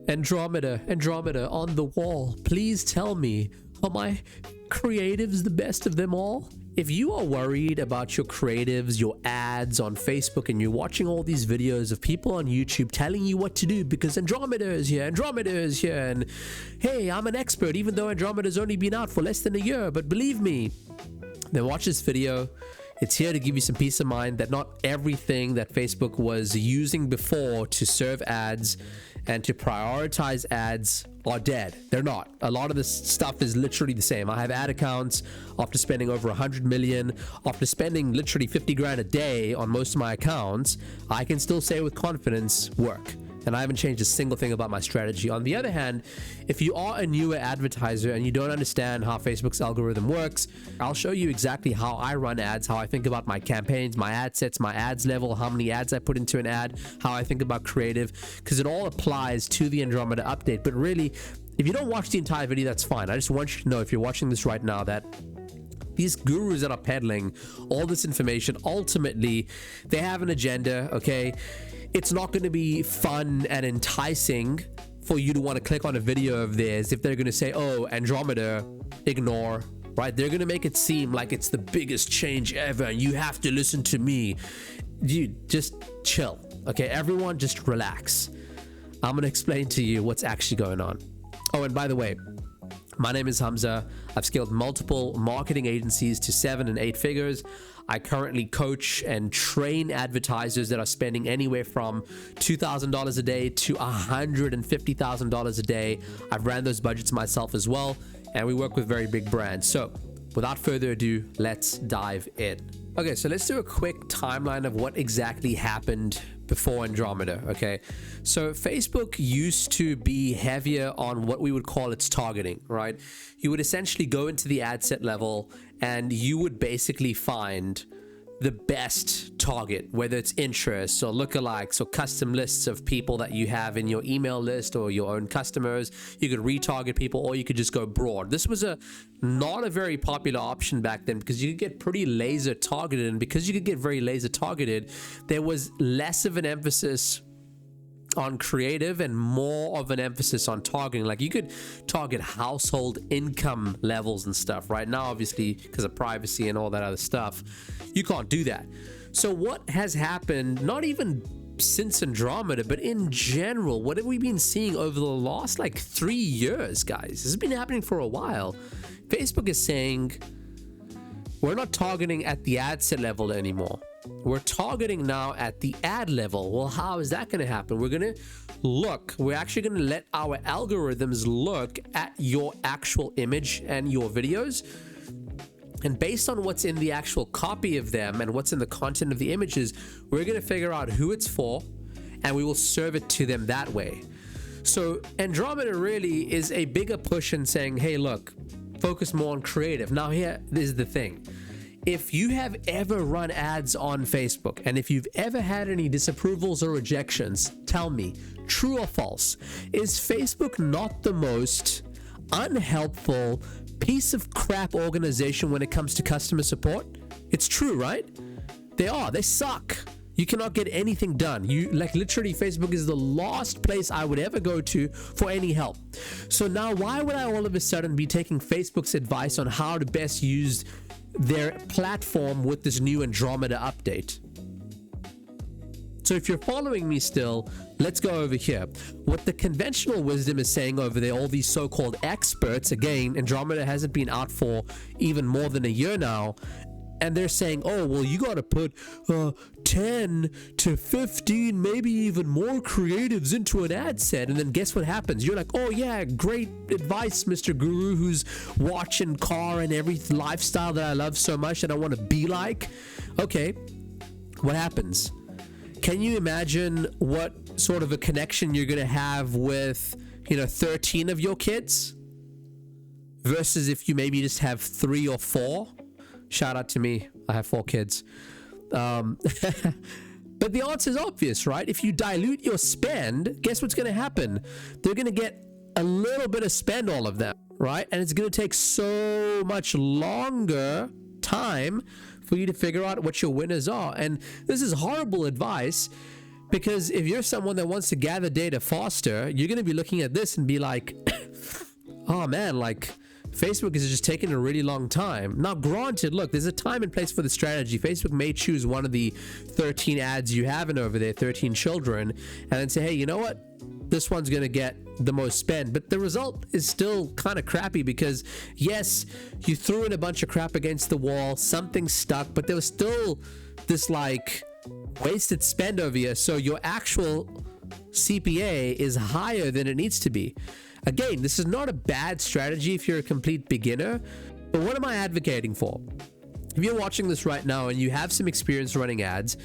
Andromeda on the wall, please tell me, are my creatives the best of them all? If you are worried about your creatives, your ads on Facebook, and you're watching all these videos of people on YouTube telling you what to do because Andromeda is here, and hey, I'm an expert, even though Andromeda's only been out for less than a year, but believe me, then watch this video. It's here to give you some peace of mind that not everything that Facebook was using before to serve ads and to prioritize ads are dead. They're not. A lot of this stuff is literally the same. I have ad accounts after spending over 100 million, after spending literally 50 grand a day on most of my accounts. I can still say with confidence, work. And I haven't changed a single thing about my strategy. On the other hand, if you are a newer advertiser and you don't understand how Facebook's algorithm works, I'll show you exactly how I run ads, how I think about my campaigns, my ad sets, my ads level, how many ads I put into an ad, how I think about creative, because it all applies to the Andromeda update. But really, if you don't watch the entire video, that's fine. I just want you to know, if you're watching this right now, that these gurus that are peddling all this information, ultimately, they have an agenda, okay? It's not going to be fun and enticing for you to want to click on a video of theirs if they're going to say, oh, Andromeda, ignore, right? They're going to make it seem like it's the biggest change ever and you have to listen to me. Dude, just chill, okay? Everyone just relax. I'm going to explain to you what's actually going on. Oh, and by the way, my name is Hamza. I've scaled multiple marketing agencies to 7 and 8 figures. I currently coach and train advertisers that are spending anywhere from $2,000 a day to $150,000 a day. I've ran those budgets myself as well, and we work with very big brands. So without further ado, let's dive in. Okay, so let's do a quick timeline of what exactly happened before Andromeda, okay? So Facebook used to be heavier on what we would call its targeting, right? You would essentially go into the ad set level and you would basically find the best target, whether it's interests or lookalikes or custom lists of people that you have in your email list or your own customers. You could retarget people, or you could just go broad. This was not a very popular option back then because you could get pretty laser targeted, and because you could get very laser targeted, there was less of an emphasis on creative and more of an emphasis on targeting. Like, you could target household income levels and stuff. Right now, obviously, because of privacy and all that other stuff, you can't do that. So what has happened, not even since Andromeda, but in general, what have we been seeing over the last like 3 years, guys? This has been happening for a while. Facebook is saying, we're not targeting at the ad set level anymore. We're targeting now at the ad level. Well, how is that going to happen? We're actually going to let our algorithms look at your actual image and your videos. And based on what's in the actual copy of them and what's in the content of the images, we're going to figure out who it's for, and we will serve it to them that way. So Andromeda really is a bigger push in saying, hey, look, focus more on creative. Now here is the thing. If you have ever run ads on Facebook, and if you've ever had any disapprovals or rejections, tell me, true or false, is Facebook not the most unhelpful piece of crap organization when it comes to customer support? It's true, right? They suck. You cannot get anything done. Literally, Facebook is the last place I would ever go to for any help. So now why would I all of a sudden be taking Facebook's advice on how to best use their platform with this new Andromeda update? So if you're following me still, let's go over here. What the conventional wisdom is saying over there, all these so-called experts, again, Andromeda hasn't been out for even more than a year now, and they're saying, oh, well, you got to put 10 to 15, maybe even more creatives into an ad set. And then guess what happens? You're like, oh, yeah, great advice, Mr. Guru, who's watching car and every lifestyle that I love so much that I want to be like. Okay, what happens? Can you imagine what sort of a connection you're going to have with, 13 of your kids versus if you maybe just have 3 or 4? Shout out to me. I have 4 kids. But the answer is obvious, right? If you dilute your spend, guess what's going to happen? They're going to get a little bit of spend, all of them, right? And it's going to take so much longer time for you to figure out what your winners are. And this is horrible advice Because if you're someone that wants to gather data faster, you're going to be looking at this and be like, oh man, like Facebook is just taking a really long time. Now, granted, look, there's a time and place for the strategy. Facebook may choose one of the 13 ads you have in over there, 13 children, and then say, hey, you know what? This one's going to get the most spend. But the result is still kind of crappy because, yes, you threw in a bunch of crap against the wall, something stuck, but there was still this like wasted spend over here. So your actual CPA is higher than it needs to be. Again, this is not a bad strategy if you're a complete beginner, but what am I advocating for? If you're watching this right now and you have some experience running ads,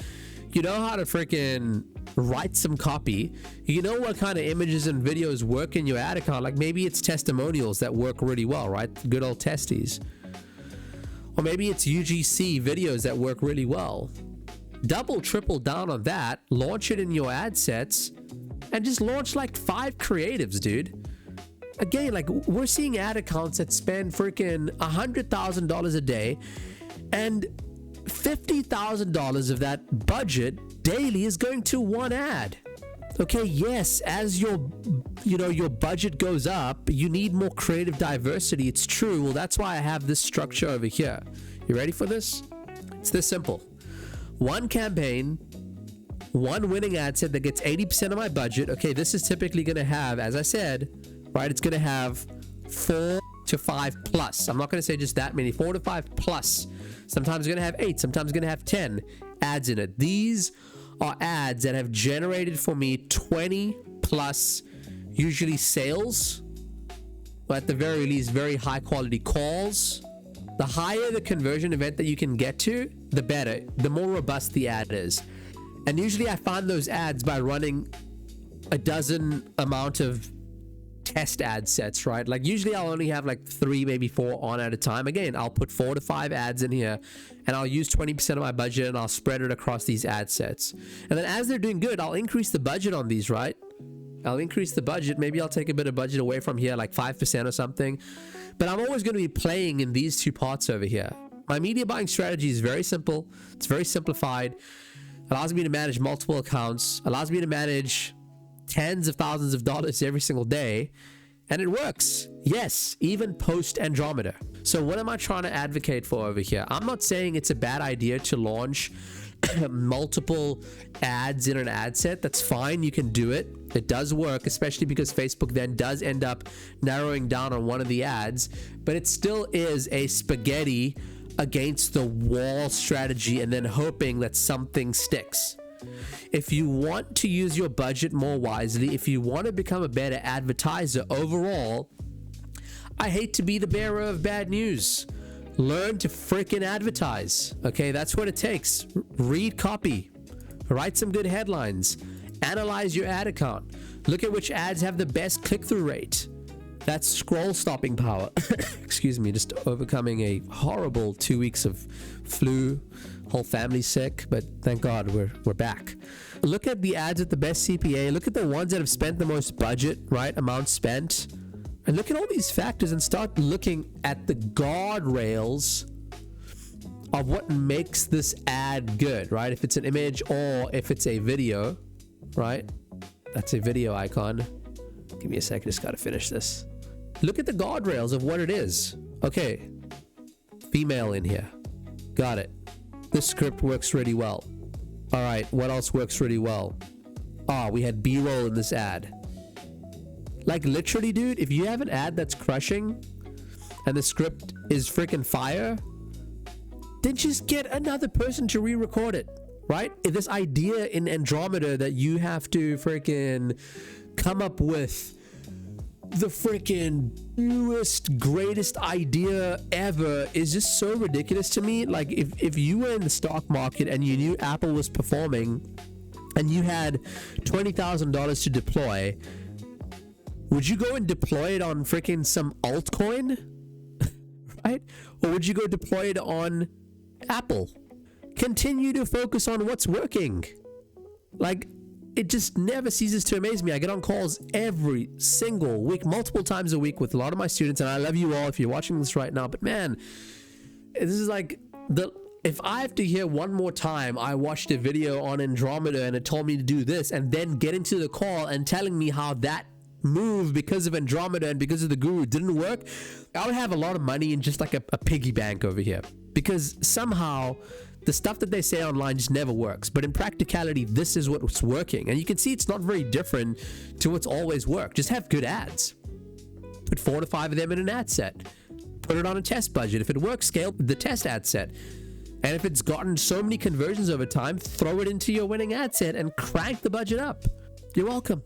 you know how to freaking write some copy, you know what kind of images and videos work in your ad account, like maybe it's testimonials that work really well, right? Good old testies. Or maybe it's UGC videos that work really well. Double, triple down on that, launch it in your ad sets, and just launch like 5 creatives, dude. Again, like we're seeing ad accounts that spend freaking $100,000 a day, and $50,000 of that budget daily is going to one ad. Okay, yes, as your budget goes up, you need more creative diversity. It's true. Well, that's why I have this structure over here. You ready for this? It's this simple. One campaign, one winning ad set that gets 80% of my budget. Okay, this is typically going to have, as I said, right, it's going to have 4 to 5 plus. I'm not going to say just that many, 4 to 5 plus. Sometimes it's going to have 8, sometimes it's going to have 10 ads in it. These are ads that have generated for me 20 plus, usually sales, but at the very least, very high quality calls. The higher the conversion event that you can get to, the better, the more robust the ad is. And usually I find those ads by running a dozen amount of test ad sets, right? Like usually I'll only have like 3, maybe 4 on at a time. Again, I'll put 4 to 5 ads in here and I'll use 20% of my budget and I'll spread it across these ad sets. And then as they're doing good, I'll increase the budget on these, right? I'll increase the budget. Maybe I'll take a bit of budget away from here, like 5% or something. But I'm always going to be playing in these 2 parts over here. My media buying strategy is very simple. It's very simplified. Allows me to manage multiple accounts. Allows me to manage tens of thousands of dollars every single day. And it works. Yes, even post Andromeda. So what am I trying to advocate for over here? I'm not saying it's a bad idea to launch multiple ads in an ad set. That's fine. You can do it. It does work, especially because Facebook then does end up narrowing down on one of the ads, but it still is a spaghetti against the wall strategy and then hoping that something sticks. If you want to use your budget more wisely, if you want to become a better advertiser overall, I hate to be the bearer of bad news. Learn to freaking advertise. Okay, that's what it takes. Read copy, write some good headlines, analyze your ad account, look at which ads have the best click-through rate. That's scroll stopping power. Excuse me, just overcoming a horrible 2 weeks of flu, whole family sick, but thank God we're back. Look at the ads with the best CPA, look at the ones that have spent the most budget, right, amount spent, and look at all these factors and start looking at the guardrails of what makes this ad good, right? If it's an image or if it's a video, right? That's a video icon. Give me a second, just gotta finish this. Look at the guardrails of what it is. Okay, female in here. Got it. This script works really well. All right, what else works really well? We had B-roll in this ad. Like literally, dude, if you have an ad that's crushing and the script is freaking fire, then just get another person to re-record it, right? This idea in Andromeda that you have to freaking come up with the freaking newest, greatest idea ever is just so ridiculous to me. Like if you were in the stock market and you knew Apple was performing and you had $20,000 to deploy, would you go and deploy it on freaking some altcoin? Right? Or would you go deploy it on Apple? Continue to focus on what's working. Like, it just never ceases to amaze me. I get on calls every single week, multiple times a week with a lot of my students, and I love you all if you're watching this right now. But man, this is like the If I have to hear one more time, I watched a video on Andromeda and it told me to do this, and then get into the call and telling me how that move because of Andromeda and because of the guru didn't work, I would have a lot of money in just like a piggy bank over here, because somehow the stuff that they say online just never works. But in practicality, this is what's working, and you can see it's not very different to what's always worked. Just have good ads, put 4 to 5 of them in an ad set, put it on a test budget. If it works, scale the test ad set, and if it's gotten so many conversions over time, throw it into your winning ad set and crank the budget up. You're welcome.